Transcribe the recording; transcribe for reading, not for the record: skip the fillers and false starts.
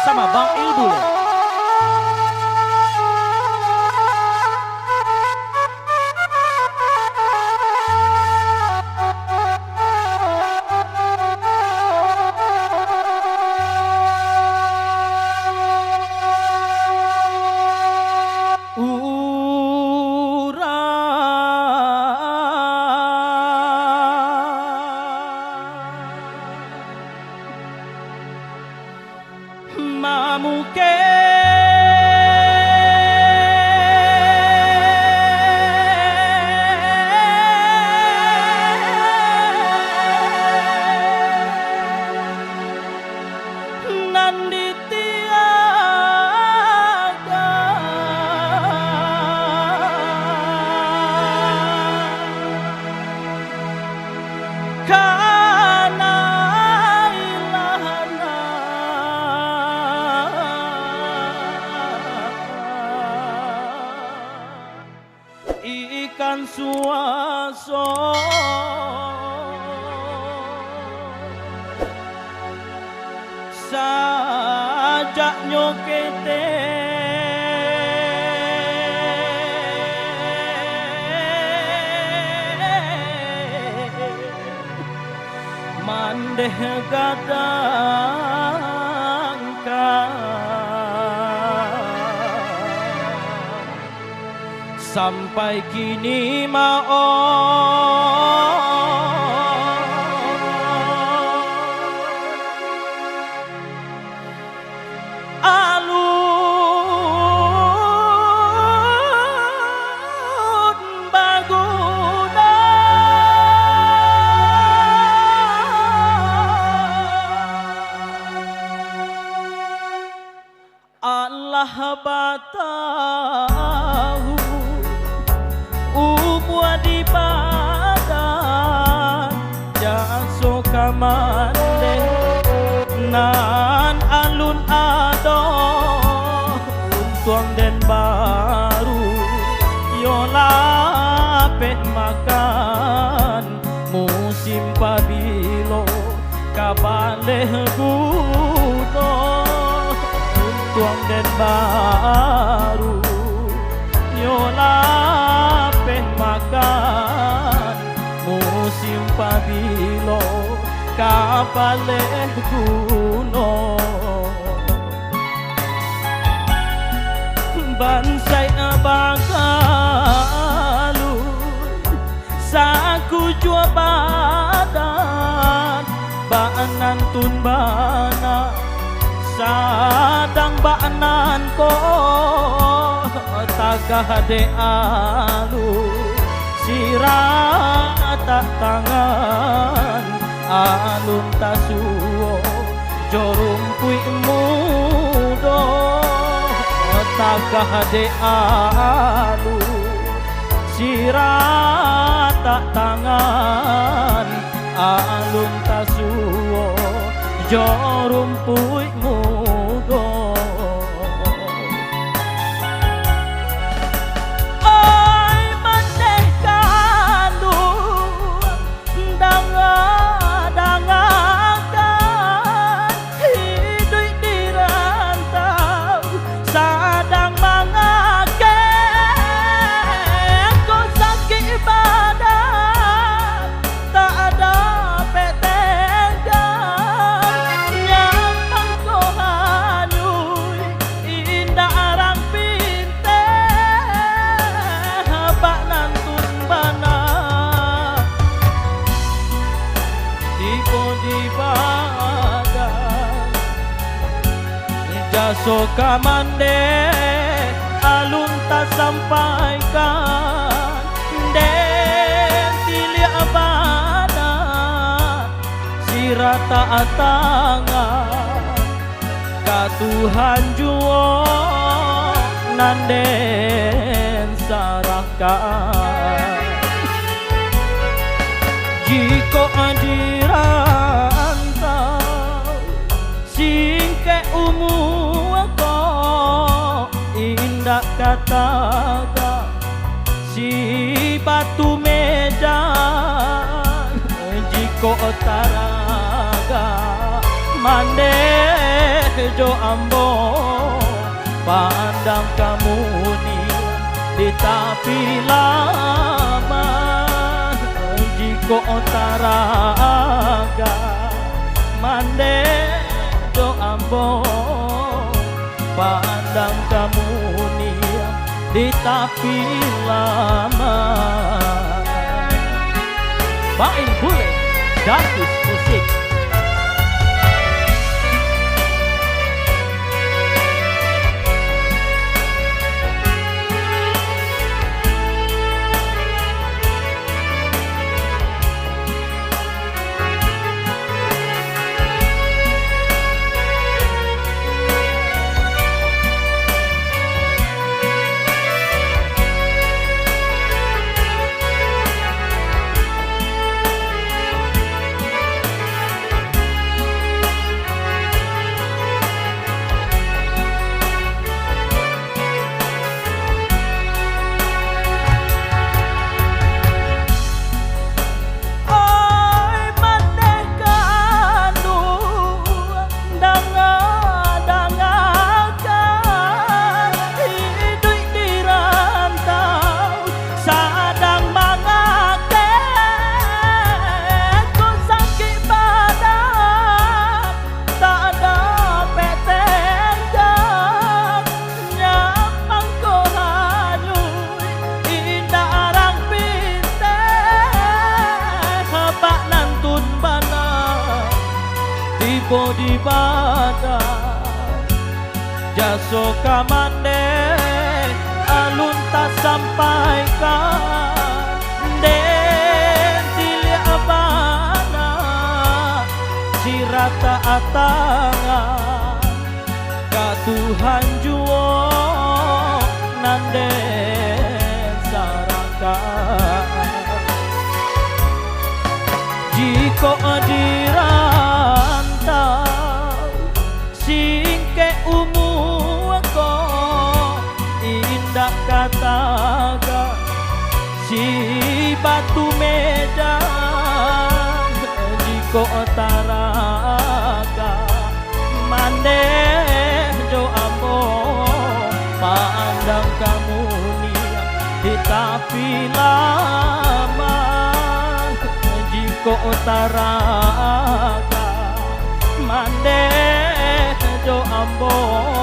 bersama Bang Ildule. Ikan suaso sajak nyokete mandeh gadangkan sampai kini alun baguna Allah batahu umua di badan jaso kamande nan alun ado untuang den baru yola peh makan musim pabilo kabale gudo untuang den baru yola makan musim pabilo kapale kuno bansai abakalu saku jua badan baanan tun bana sadang baanan ko tagade alu sirata tangan alun tasuo jorum kui mudo tagade alu sirata tangan alun tasuo jorum kui mudo jaso kamande alun tak sampaikan den tilia abana sirata atanga katuhan juo nanden sarakan jiko adirantau singke umuako indah kataga si batu medan jiko taraga mande jo ambo pandang kamu ni di tepi laman jiko taraga mande jo ambo pandang kamu ni di tepi laman. Baik boleh Datus musik. Di badan jaso kamande alun tak sampaikan den tilia abana sirata atangan ka Tuhan juo nande sarakan jiko adiran singke umu ko indah kataga si batu medan jiko taraga mande jo ambo pandang kamu ni di tepi laman jiko taraga mande jo ambo